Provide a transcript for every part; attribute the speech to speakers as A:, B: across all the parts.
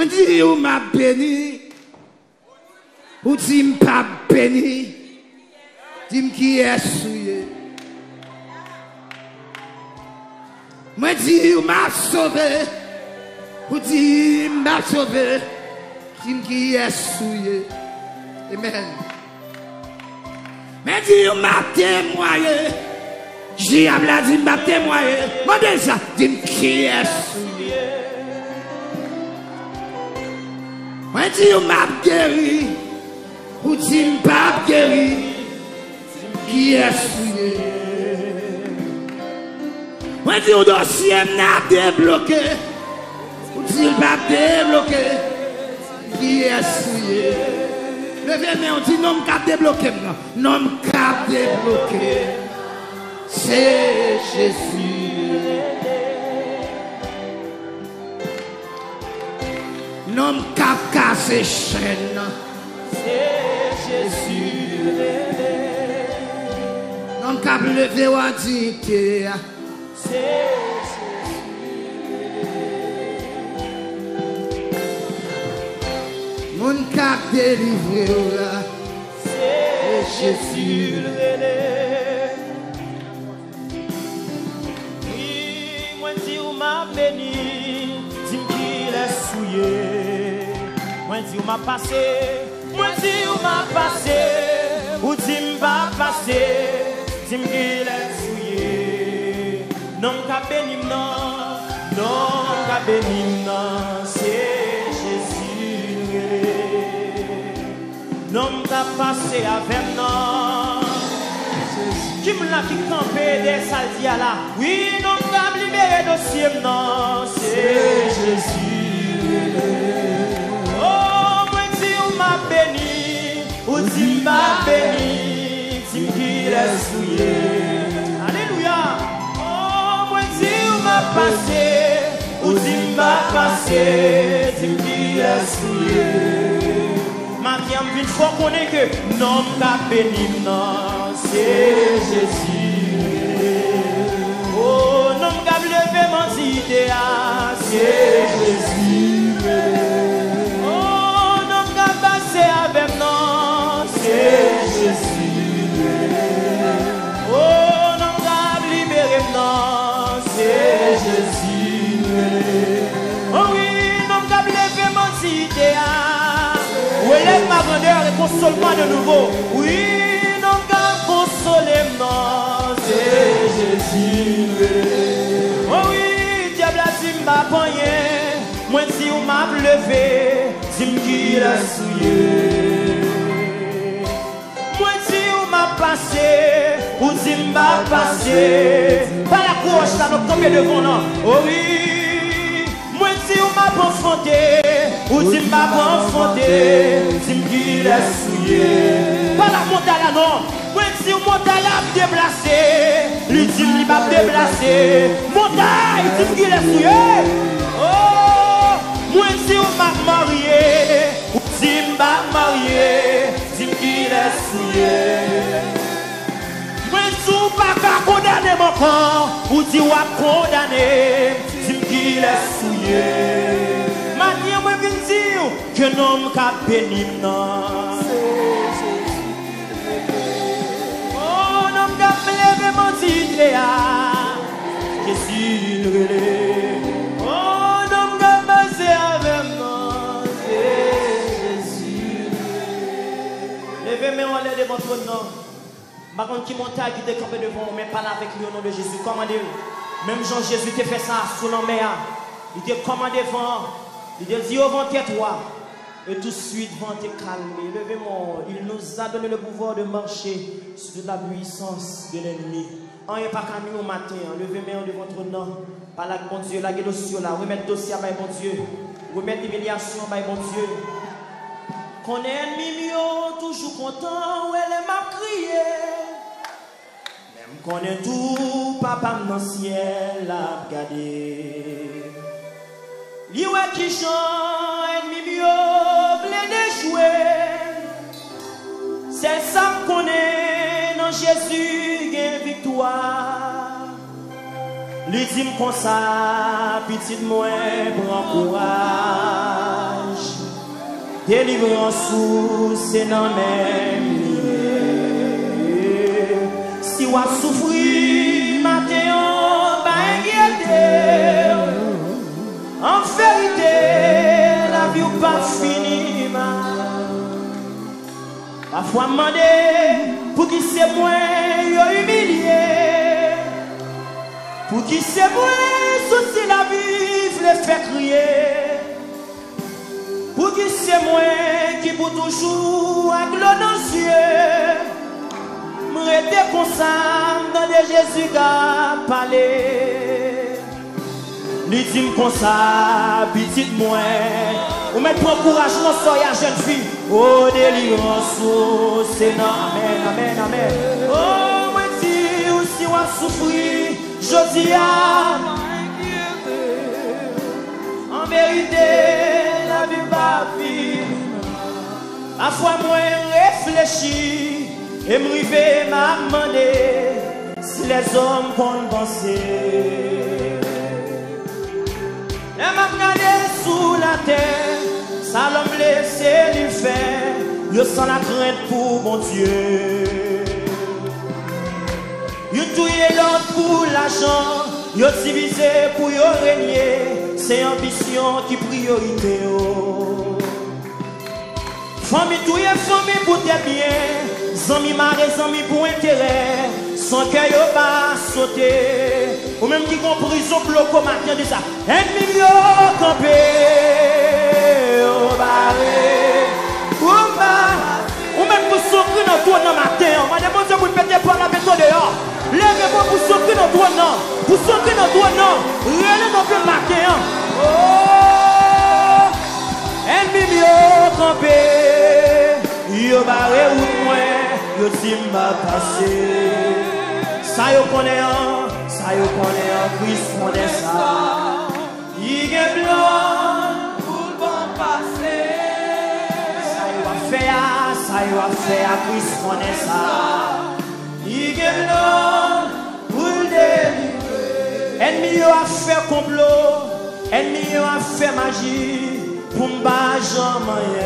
A: Je dis, ou m'a béni. Ou dis, m'pas béni. Dis-moi qui est souillé. Je dis, ou m'a sauvé. Ou dis, m'a sauvé. Dis-moi qui est souillé. Amen. Mais dis, ou m'a témoigné. Diable a dit, m'a témoigné. Demandez ça. Dis-moi qui est souillé. Moi dis ou m'a guéri, ou dis m'pas guéri, qui est souillé. Moi dis ou dossier m'a débloqué, ou dis m'a débloqué, qui est souillé. Levez-moi, on dit non m'cap débloqué, non m'cap débloqué, c'est Jésus. Non cap casser chaîne, c'est Jésus. Non cap lever ou dignité, c'est Jésus. Mon cap délivré, c'est Jésus.
B: Oui, moi dis ou m'a béni, dis qu'il est souillé. Moi dis ou m'a passé, moi dis ou m'a passé, ou dis m'va passé, dis m'il est souillé. Non qu'a béni non, non qu'a béni non, c'est Jésus. Non qu'a passé avec non, qui me l'a qui campé des saldias là. Oui, non qu'a libéré dossier non, c'est Jésus. Béni, ou dis m'a béni, dis qu'il est souillé. Alléluia. Oh, moi dis ou m'a passé, ou dis m'a passé, dis qu'il est souillé. Maintenant, une fois qu'on est que non m'a béni, non, c'est Jésus. Oh, non m'a levé mon idée, c'est Jésus. Avec non, c'est Jésus. Oh, non, t'as libéré, non, c'est Jésus. Oh oui, non, t'as levé mon idée. Relève ma grandeur et console-moi de nouveau. Oui, non, t'as consolé, non, c'est Jésus. Oh oui, diable a dit m'a pogné. Moi, si on m'a levé, dis-moi qu'il a souillé. Moi, si on m'a passé, ou dis m'a passé. Pas la gauche, là, nous tomber devant nous. Oh oui. Moi, si on m'a confronté, ou dis m'a confronté, dis-moi qu'il a souillé. Pas la montagne, là, non. Moi, si on montagne a déplacé, lui dit qu'il m'a déplacé. Montagne, dis-moi qu'il a souillé. Oh! Moi si on m'a marié, ou si m'a marié, dis-moi qu'il est souillé. Moi si on pas condamné mon corps, ou si on a condamné, dis-moi qu'il est souillé. Maintenant moi viens dire que non m'a béni non. Oh non m'a levé mon titre à Jésus le relais. Levez-moi en l'air de votre nom. Par contre, qui montagne qui décampé devant vous, mais pas là avec lui au nom de Jésus. Commandez-le. Même Jean-Jésus t'a fait ça sous la mer. Il t'a commandé devant. Il t'a dit au vent tais-toi. Et tout de suite, vent est calmé. Levez-moi. Il nous a donné le pouvoir de marcher sur la puissance de l'ennemi. On n'est pas qu'à nous au matin. Levez-moi de votre nom. Par là, bon Dieu, la dossier là. Remettre le dossier à bon Dieu. Remettre l'humiliation à bon Dieu. Qu'on est ennemi, toujours content, où elle m'a crié. Même qu'on est tout, papa dans le ciel a regardé. Lui qui chante, ennemi, voulait déjouer. C'est ça qu'on est dans Jésus, gagne victoire. Lui dit comme ça, petit moi, prends courage. délivrance c'est dans même lié. Si on souffrir matin pas inquiéter. En vérité la vie ou pas finie. Parfois demander pour qui c'est moi humilié. Pour qui c'est moi souci la vie les fait crier. Pour qui c'est moi qui pour toujours avec l'eau dans les yeux. M'arrêter comme ça dans de Jésus qui a parlé. Lui dit comme ça, petite moi. Ou mettre pour encouragement sur la jeune fille. Oh délivrance, oh c'est non, amen, amen, amen. Oh moi dis aussi on souffrir, je dis en vérité la vie pas vie. Parfois moi réfléchis et me river m'a demandé si les hommes vont penser. Et m'a regardé sous la terre, ça l'homme laissé lui faire, yo sans la crainte pour mon Dieu. Yo touye l'autre pour l'argent, yo divisé pour yo régner, c'est ambition qui priorité. Famille touye famille pour tes biens, zami maré zami pour intérêt, sans que yo pas sauter. Ou même qui compris son bloco matin de ça. Ennemi yo campé, au barré, ou même pour souffrir dans toi dans matin. Madame, mon Dieu, vous pétez pas la béton dehors. Lèvez-moi pour souffrir dans toi non. Pour souffrir dans toi non. Rien dans le matin. Oh, ennemi yo campé, yo barré ou moins, yo timba passé. Ça yo connaît ça yo connaît en Christ connaît ça. Il est blanc pour le bon passé. Ça yo a fait à Christ connaît ça. Il est blanc pour le délivrer. Ennemi yo a fait complot, ennemi yo a fait magie pour m'ba jamais.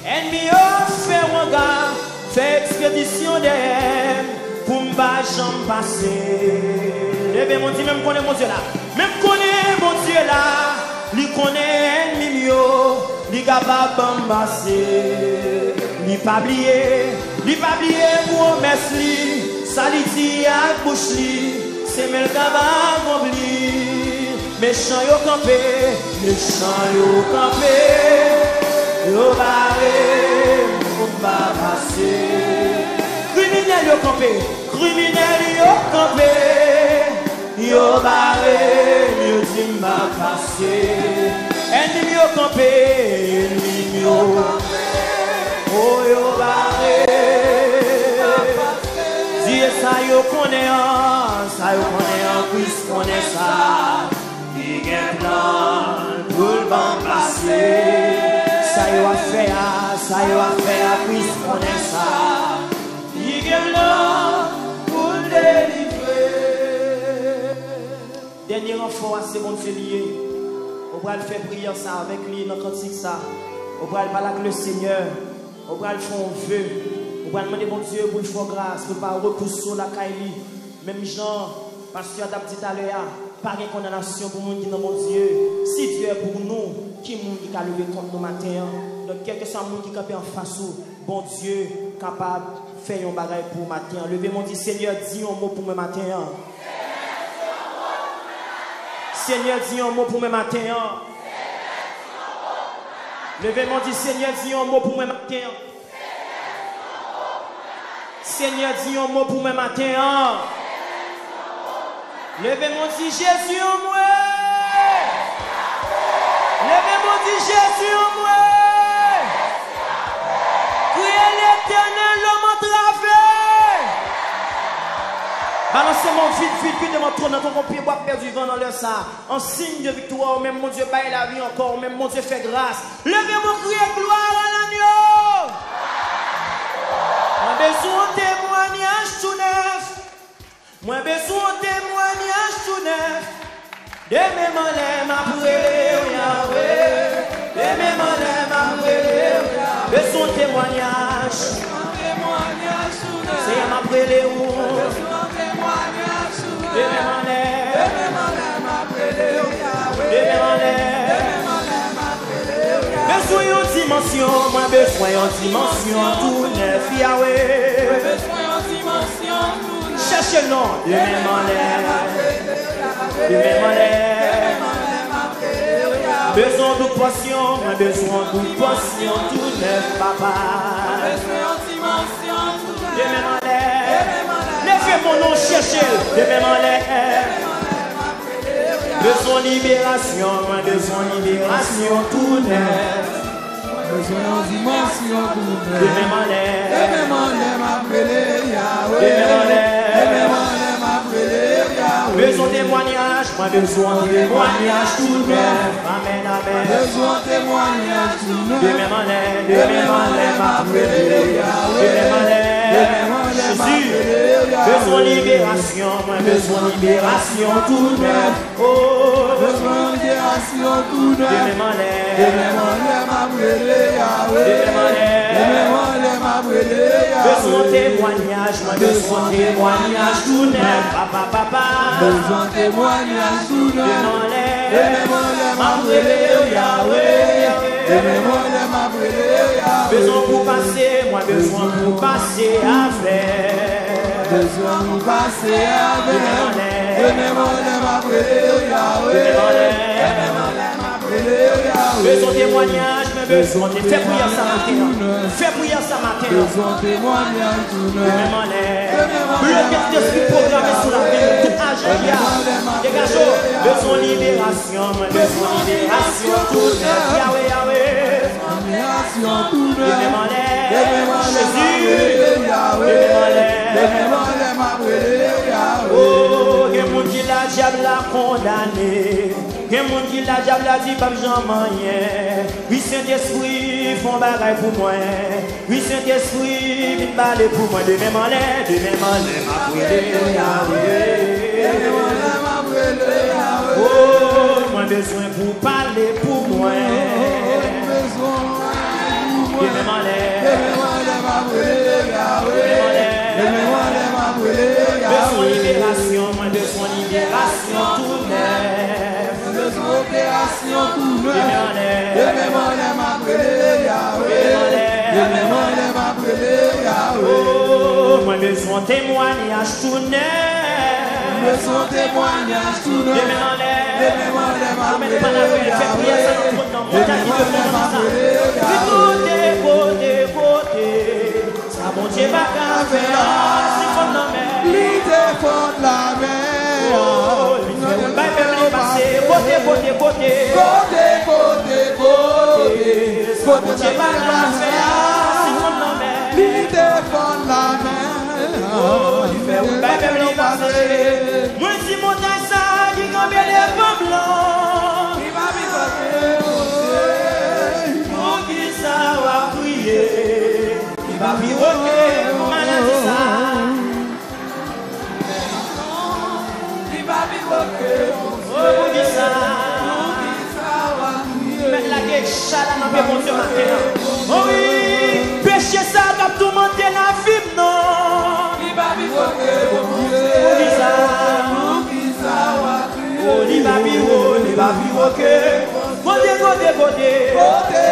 B: Ennemi yo a fait regard, fait expédition derrière. Pour m'ba jamais passer. Levez mon Dieu, même connaît mon Dieu là. Même connaît mon Dieu là. Lui connaît ennemi yo. Lui capable m'passer. Lui pas oublier promesse li. Ça li dit à bouche li. C'est même capable m'oublier. Méchant yo campé. Yo barré pour m'ba passer. Criminel yo campé, yo barré, yo dit m'a passé. Ennemi yo campé, oh yo barré. Dieu ça yo connaît, Christ connaît ça. Il y a plan pour le bon passé. Ça yo a fait à Christ connaît ça. Il est là pour délivrer. Dernier enfant, c'est bon Dieu lié. On va le faire prier ça avec lui dans le cantique ça. On va le parler avec le Seigneur. On va le faire un vœu. On va demander bon Dieu pour lui faire grâce, pour ne pas repousser sur la caille. Même Jean, pasteur a dit à l'heure, pas de condamnation pour nous qui dans mon Dieu. Si Dieu est pour nous, qui est qui a levé contre nous matin. Donc quel que soit le monde qui est en face, bon Dieu capable de faire un bagage pour matin. Levez mon Dieu, Seigneur, dis un mot pour me matin. Seigneur, dis un mot pour me matin. Levez mon Dieu, Seigneur, dis un mot pour me matin. Seigneur, dis un mot pour me matin. Levez mon Dieu, Jésus en moi. Levez mon Dieu, Jésus en moi. Criez l'Éternel, l'homme entravé. Balancez-moi vite de mon trône dans ton pied, bois perdu vent dans le ça. En signe de victoire, même mon Dieu baille la vie encore, même mon Dieu fait grâce. Levez-moi, criez gloire à l'agneau. Moi besoin de témoignage tout neuf. Moi besoin de témoignage tout neuf. De mes malins, ma prière, Yahweh. Besoin de témoignage. C'est un après les roues. Besoin de dimension, moi besoin de dimension, tout neuf, Yahweh. Cherchez le nom de même en l'air, de même en l'air. Besoin de potion, moi besoin de potion, tout neuf, papa. De même en l'air, levez mon nom, cherchez de même en l'air. Besoin de libération, moi besoin de libération, tout neuf.
A: Besoin de dimension, tout neuf.
B: De même en l'air,
A: de même en l'air, m'appeler Yahweh.
B: de même en l'air.
A: De même en l'air, m'appeler Yahweh.
B: Besoin de témoignage, moi besoin de témoignage, tout neuf. Amen, amen.
A: Besoin de témoignage, tout neuf.
B: De même en l'air, de même en l'air, m'appeler Yahweh. De même en l'air, Jésus. Besoin de libération, moi besoin de libération, tout neuf. Oh,
A: Besoin de libération, tout neuf.
B: de même en l'air,
A: De même en l'air, m'appeler Yahweh.
B: de même en l'air.
A: De même en l'air, m'appeler
B: Besoin de
A: Yahweh.
B: témoignage, moi besoin de témoignage, tout neuf. Papa, papa.
A: Besoin de témoignage, tout
B: De
A: neuf.
B: même en
A: De
B: l'air,
A: même en l'air,
B: m'appeler Yahweh.
A: De même en l'air, m'appeler Yahweh.
B: Besoin pour passer, moi besoin pour passer avec.
A: Besoin de passer avec.
B: De même en l'air,
A: De même en l'air, m'appeler Yahweh.
B: de même en l'air.
A: M'appeler Yahweh.
B: Besoin de témoignage, mais besoin de faire prière ça matin. Fais prière ça matin.
A: Besoin de témoignage, tout
B: De
A: neuf.
B: même en l'air. Bloquez d'esprit programmé sur la terre. Tout agenda. Dégagez. Besoin de libération, mais besoin de libération. Tout neuf. Yahweh, Yahweh.
A: Libération, tout
B: De
A: neuf.
B: même en
A: De même en
B: l'air.
A: l'air,
B: Jésus.
A: m'appeler Yahweh.
B: De même en
A: De
B: l'air.
A: même en l'air, m'appeler Yahweh.
B: Oh, que mon Dieu la diable a condamné. Que mon Dieu la diable a dit pas j'en rien. Oui, Saint-Esprit, font bagaille pour moi. Oui, Saint-Esprit, vite baler pour moi. De même en l'air, de même en l'air, m'appeler Yahweh.
A: De même en l'air, m'appeler Yahweh.
B: Oh, moi besoin pour parler pour moi.
A: Besoin
B: De même en
A: de
B: l'air,
A: même en l'air, m'appeler Yahweh.
B: de même en l'air.
A: De même en l'air, m'appeler
B: Besoin
A: Yahweh.
B: libération, moi besoin libération tout neuf.
A: Besoin d'opération, tout
B: De
A: neuf.
B: même en l'air.
A: De même en l'air, m'appeler Yahweh. De même en l'air, m'appeler Yahweh.
B: Oh, moi besoin témoignage tout neuf.
A: Besoin de témoignage, tout neuf.
B: De même en l'air.
A: De même en l'air, m'appeler
B: Fais prière ça
A: Yahweh.
B: dans ton nom.
A: De même en l'air, m'appeler Yahweh.
B: Côté. Ça mon Dieu va qu'à faire. Si faut non mais.
A: L'idée fond de la mer.
B: Oh, il va même passer. Côté.
A: Côté, côté, côté.
B: Ça mon Dieu va qu'à faire. Si faut non mais.
A: L'idée fond de la mer.
B: Il va même passer. Moi si mon taille ça, qui combien de pommes blancs.
A: Il va m'y
B: Pour qui ça va prier. Il va piroquer, maladie ça.
A: Il va m'y
B: Oh, pour qui ça. Mettre la gueule chaleur dans mes bons ce matin. Oh oui, péché ça, cap tout monter la vie, non.
A: Il va m'y
B: Pour qui ça. Oh, il va piroquer. Côté.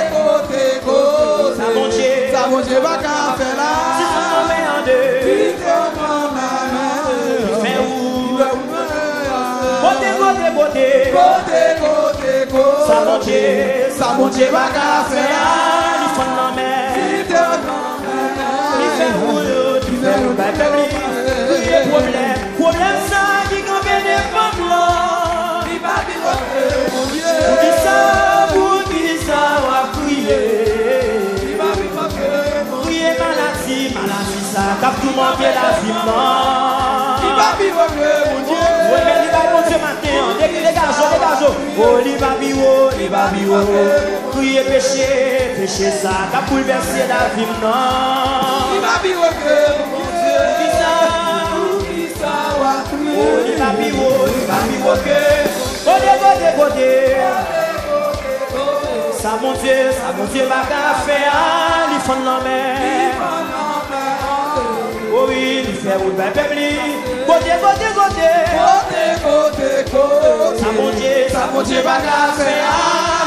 B: Ça mon Dieu.
A: Ça mon Dieu va qu'à faire
B: Si
A: là.
B: son nom est en deux.
A: Il comprend ma main.
B: Fait où? Côté. Ça mon Dieu va qu'à faire là. Il faut non mais. Il fait où? Problème ça qui combien de femmes là. Pour qui ça va prier. Prier maladie ça. Cap tout manquer la vie non. Oui, mais il va bon Dieu matin. Dégagez. Oh, il va biwo. Prier péché ça. Cap bouleverser la vie non. Oh, il va biwo. Côté. Ça mon Dieu va qu'à faire. fond la mer. Oh oui, il fait route vers Pebli. Côté. Ça mon Dieu, bagarre, fait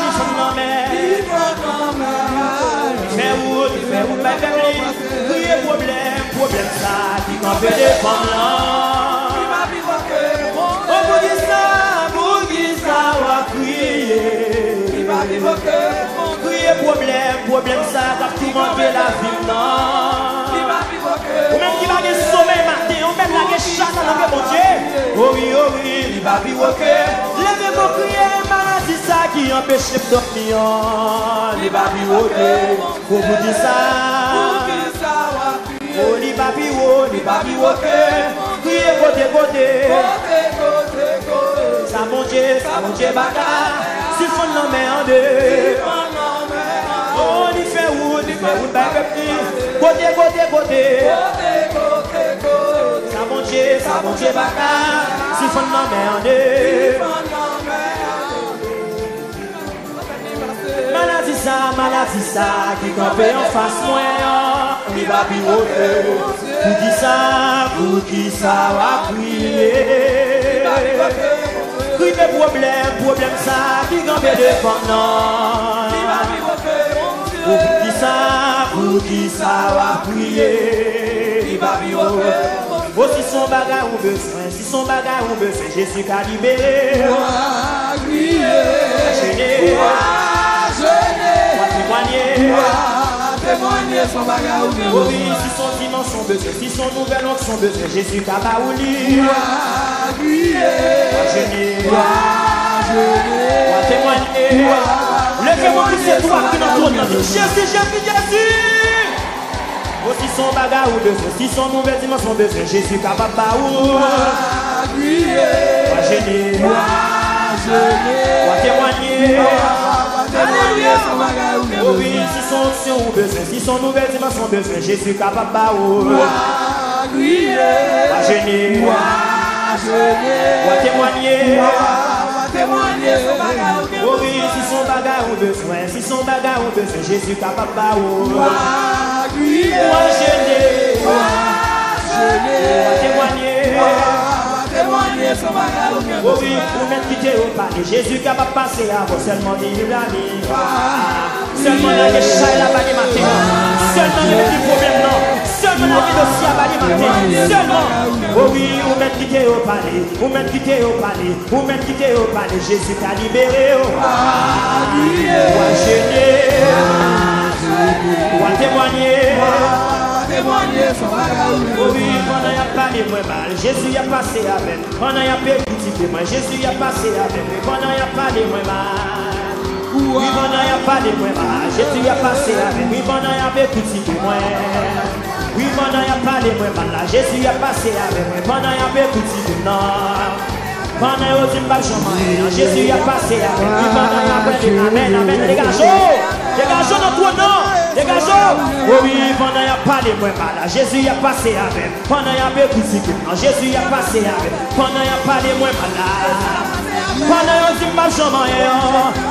B: il fond la mer. Il fait route vers Pebli. Crier problème ça, qui m'en fait des femmes là. Oh, pour qui ça va crier. Crier problème ça, quand tout monter la vie là. Ou même qui va aller sommeil matin, ou même la chasse dans le bon Dieu. Oh oui, il va pivoter. Levez-vous crier, maladie ça qui empêche de dormir. Il va pivoter. Pour vous dire ça. Oh, il va pivoter. Crier côté. Ça mon Dieu, bagarre. Si fond la main en deux. Oh, il fait route, côté. Ça mon Dieu, bagarre. Si fond la main en deux. Maladie ça, qui campé en face moi. Il va pivoter. Pour qui ça va prier. Crier problème ça, qui campé devant nous. Pour qui ça va prier. Oh, si son bagage ou besoin, Jésus qu'a libéré. Témoigner son bagage ou besoin. Oui, si son dimanche son besoin, si son nouvel oncle son besoin, Jésus qu'a baouli. Témoigner. Levez-moi plus c'est toi qui n'entend pas. Jésus. Oh, si son bagage ou besoin, si son nouvel dimanche son besoin, Jésus qu'a baouli. Témoigner. Oh oui, si son option ou besoin, si son nouvelle dimension besoin, Jésus capable de gêner, témoigner. Oh oui, si son bagage ou besoin, Jésus capable de témoigner. Oh oui, pour mettre quitter au palais, Jésus capable de passer avant seulement vivre la vie. Seulement la guéchelle la balle matin. Seulement le petit problème non. Seulement la vie dossier à balle matin. Seulement. Oh oui, vous mettre quitter au palais. Vous mettre quitter au palais. Jésus t'a libéré. Témoigner. Oh oui, pendant y a parlé moins mal, Jésus y a passé avec. Pendant y a percuté moi, Jésus y a passé avec. Pendant y a parlé moins mal. Oui, pendant y a parlé moins mal, Jésus y a passé avec. Oui, pendant y a percuté moi. Oui, pendant y a parlé moins mal, Jésus y a passé avec. Pendant y a percuté non. Pendant y a dit pas jamais, Jésus y a passé avec. Oui, pendant y a parlé amen, dégagez dans toi non. Oh oui, pendant y a parlé moins mal, Jésus y a passé avec. Pendant y a percuté Jésus y a passé avec. Pendant y a parlé moins mal. Pendant y a dit pas jamais,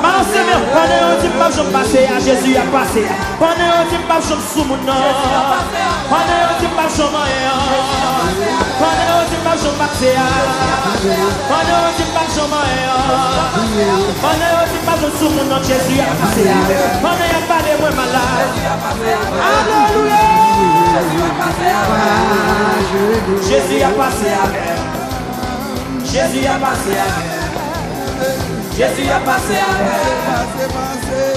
B: pendant y a dit pas jamais passé, Jésus y a passé. Pendant y a dit pas jamais sous mon nom. Pendant y a dit pas jamais, pendant y a dit pas jamais passé. Pendant y a dit pas jamais, pendant y a dit pas jamais sous mon nom, Jésus y a passé. Pendant y a parlé moins mal. Alléluia. Jésus a passé avec. Jésus a passé avec. Jésus a passé avec.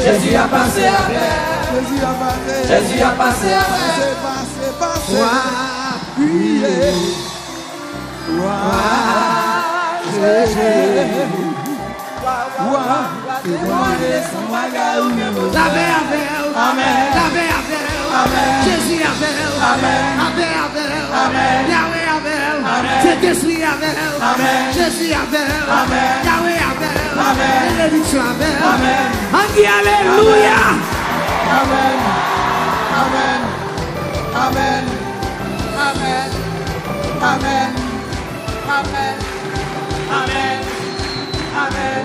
B: Jésus a passé avec. Jésus a passé avec.
A: Jésus avec, Yahweh avec, Saint-Esprit avec, Jésus avec, Yahweh avec, bénédiction avec, on dit alléluia.
C: Amen. Amen. Amen. Amen. Amen. Amen. Amen. Amen. Amen.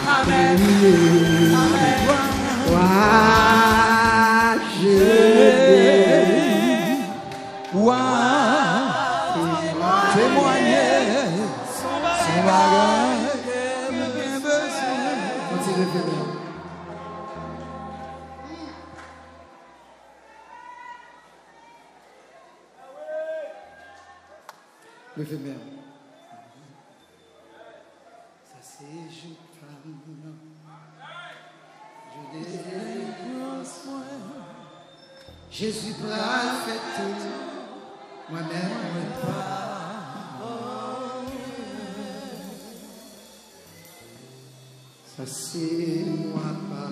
C: Amen.
A: Amen. levez les mains. Levez les mains. Ça c'est je femme. Je dépense moi. Jésus prend fait tout. Moi-même pas. Ça c'est moi pas.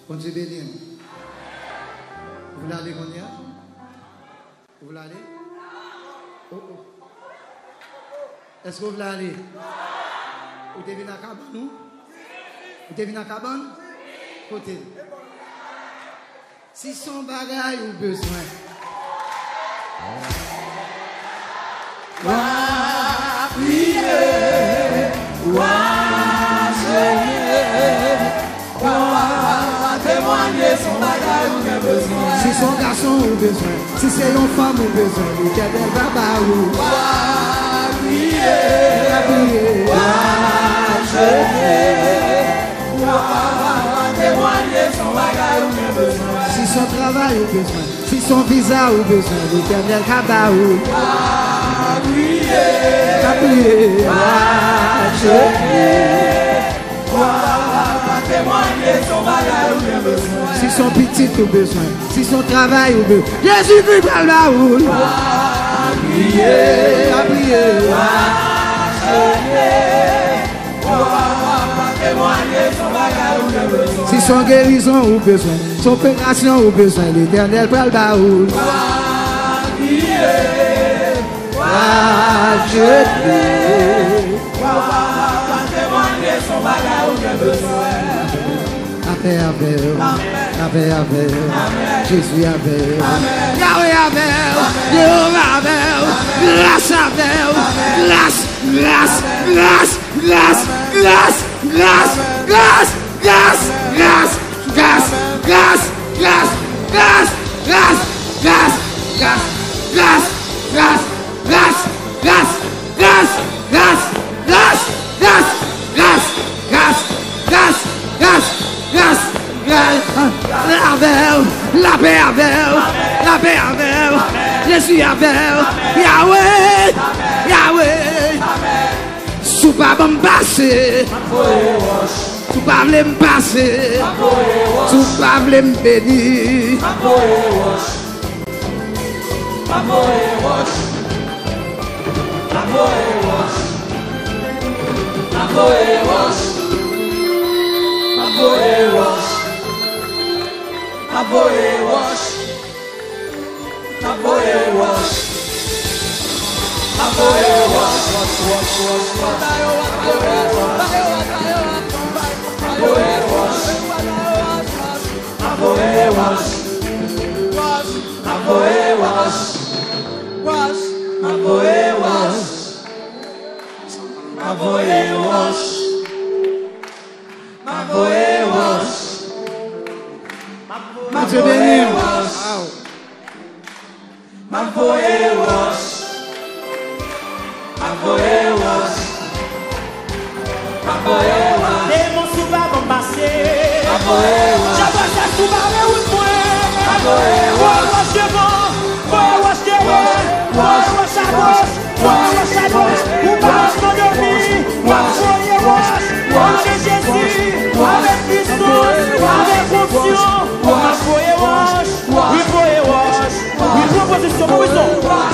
A: Bon Dieu béni. Vous voulez aller qu'on y a? Vous voulez aller? Oh, oh. Est-ce que vous voulez aller? Vous devez venir à cabane, nous? Vous devez venir à cabane? Côté. Si son bagage ou besoin.
C: Wa prier, wa jeûner, wa témoigner son bagage ou bien besoin.
A: Si son garçon ou besoin, si c'est une femme ou besoin, l'Éternel va ba ou.
C: Wa prier, wa jeûner, wa témoigner son bagage ou bien besoin.
A: Si son travail ou besoin, si son visa ou besoin, l'Éternel va ba ou.
C: Prier, jeûner, témoigner son bagage ou bien besoin.
A: Si son petit ou besoin, si son travail ou besoin, Jésus-Christ va la ou.
C: Prier, jeûner, témoigner son bagage ou bien besoin.
A: Si son guérison ou besoin, son opération ou besoin, l'Éternel va la ou.
C: Jeûner, témoigner son bagage ou bien besoin.
A: Avec, Jésus avec, Yahweh avec, Jéhovah avec, grâce avec, la paix avec, Jésus avec, Yahweh, sous pas me passer, sous pas me passer, sous pas me bénir. Dieu béni.
B: Démon sous va m'embrasser. J'avance à tout barrer ou de moi. Wash devant, wash derrière, wash à gauche, ou pas mon vie. Wash Jésus, avec puissance, avec fonction. Proposition,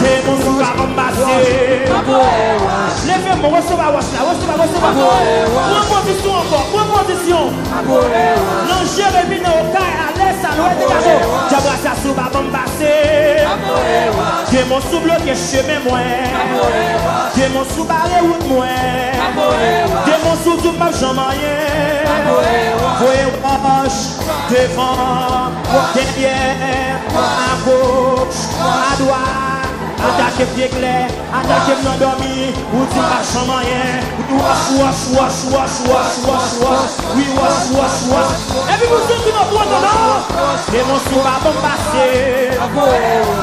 B: démon sous va m'embrasser. Levez-moi, recevoir wash là, proposition encore, proposition. Non, Jérémie, non, à l'aise, à l'ouest dégagé. J'abrace à sous va m'embrasser. Démon sous bloqué chemin moi. Démon sous barré route moi. Démon sous tout ma jambe rien. Voyez wash, devant, derrière, à gauche, à droite. attaquez pied clair, attaquez non dormi, ou tu pas rien, wash, oui, wash. Et puis vous sortez dans votre nom, les monstres pas bon passer,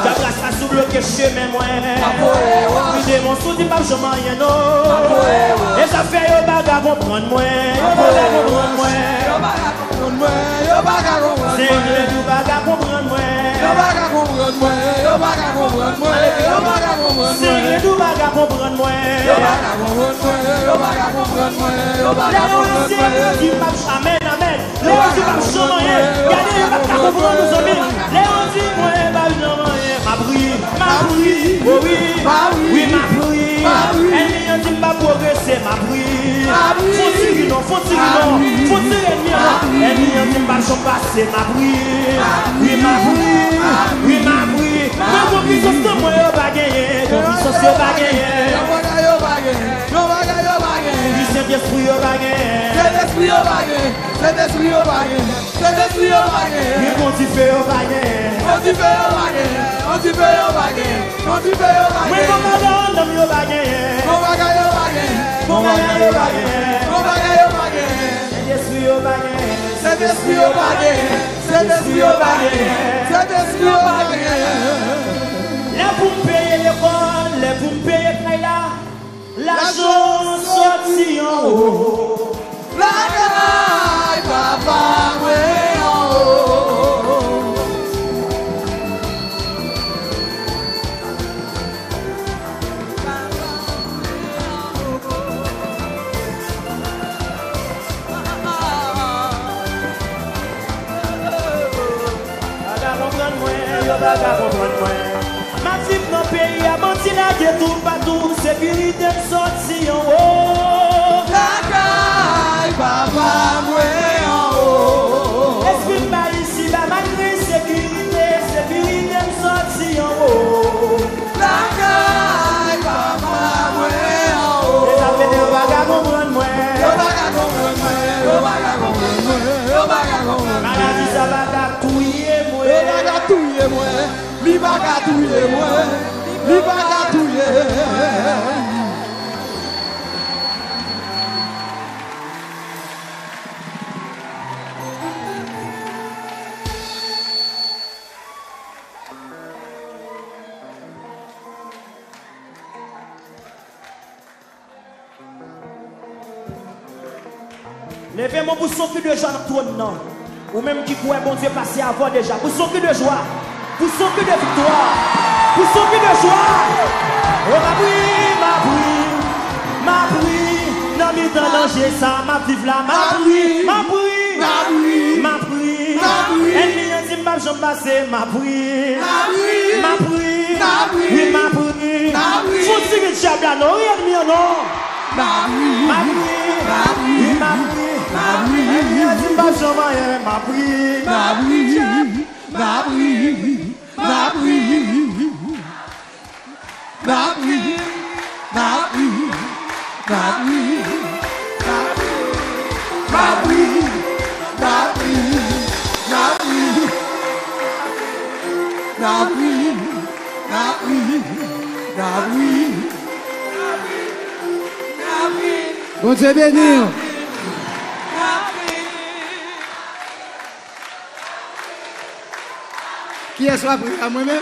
B: la place a sous-bloqué chemin moi, oui, des monstres qui pas rien, non, et ça fait yo bagarre comprendre moi, c'est vrai, du bagarre comprendre moi. C'est tout bagarre comprendre moi. Les amen. Les qui pas jamais. Regardez pas comprendre nos amis. Les dit moi pas jamais. Ma bruit. Oui, ma bruit. Elle dit pas progresser ma bruit. Faut tirer non. Elle dit pas passer ma bruit. Oui, ma bruit. Mais mon puissance de moi yo pas gagner. Ton puissance yo pas gagner. Saint-Esprit yo pas gagner. Saint-Esprit yo pas gagner. Mais mon Dieu fait yo pas gagner. Mais mon madame yo pas gagner. Saint-Esprit yo pas gagner. Les pour payer l'école, les pour payer l'argent sorti en haut.
C: La caille, papa, oui, en haut.
B: Massif dans le pays, à Mantinage, tout partout, sécurité sorti en haut.
C: La caille, papa, oui, en haut.
B: Esprit pas ici, la malgré sécurité sorti en haut.
C: La caille, papa, oui, en haut.
B: Et ça fait des vagabonds comprendre moi. Maladie, ça va gâtouiller moi.
C: Li bagatouye moi.
B: Levez-moi pour son cul de joie dans le trône, ou même qui pourrait bon Dieu passer avant déjà, pour son cul de joie. Pour son cul de victoire, pour son cul de joie. Oh ma bruit, non mais dans danger ça, ma vive là, ma bruit. Elle vient dire ma jambe passée, ma bruit. Oui, ma bruit. Faut tirer le diable là, non, rien de mieux, non. Ma bruit. Elle vient dire ma jambe, ma bruit.
A: Bon Dieu béni. Qui est-ce qui a pris à moi-même?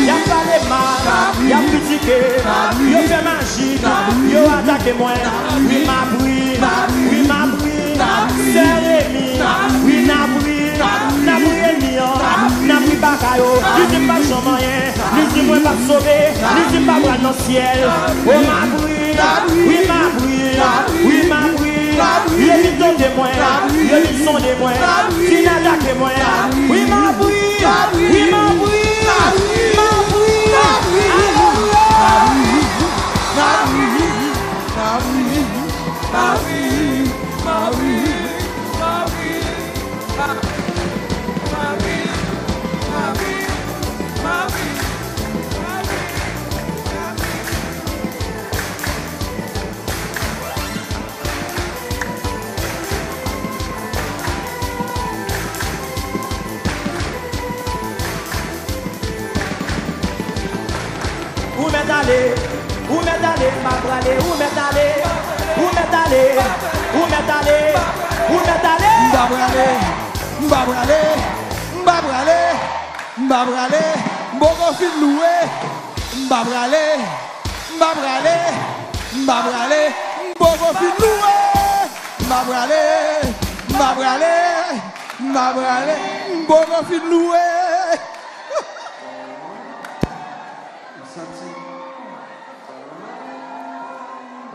B: Y'a pas les mal, y'a critiqué, y'a fait magie, y'a attaqué moi. Oui, ma bruit, c'est Rémi. Oui, na bruit ennemi, bakayo. Lui dit pas jamais, lui dit moi pas sauver, lui dit pas voir dans le ciel. Oh, ma bruit, il est vite de moi, il est vite son de moi, il n'attaque moi. Oui, ma bruit. Où m'est allé, ma bralé, où m'est allé, où m'est allé, où m'est allé, où m'est allé.
C: M'babralé, m'boko fin loué, m'babralé, m'boko fin loué, m'babralé, m'boko fin loué.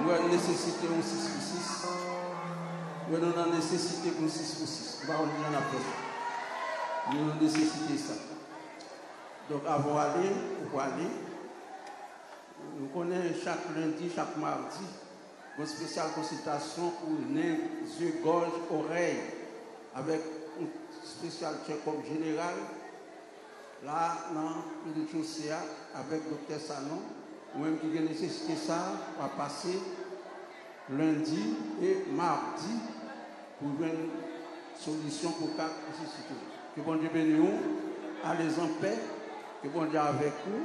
D: Nous avons nécessité un 6 pour 6. Nous avons nécessité un 6 pour 6. Nous avons nécessité ça. Donc, avant d'aller, pour aller, nous connaissons chaque lundi, chaque mardi, une spéciale consultation pour nez, yeux, gorge, oreilles, avec un spécial check-up général. Là, dans le CA, avec le Dr Sanon, ou-même qui a nécessité ça, va passer lundi et mardi pour une solution pour chaque nécessité. Que bon Dieu bénisse nous, allez en paix, que bon Dieu avec vous.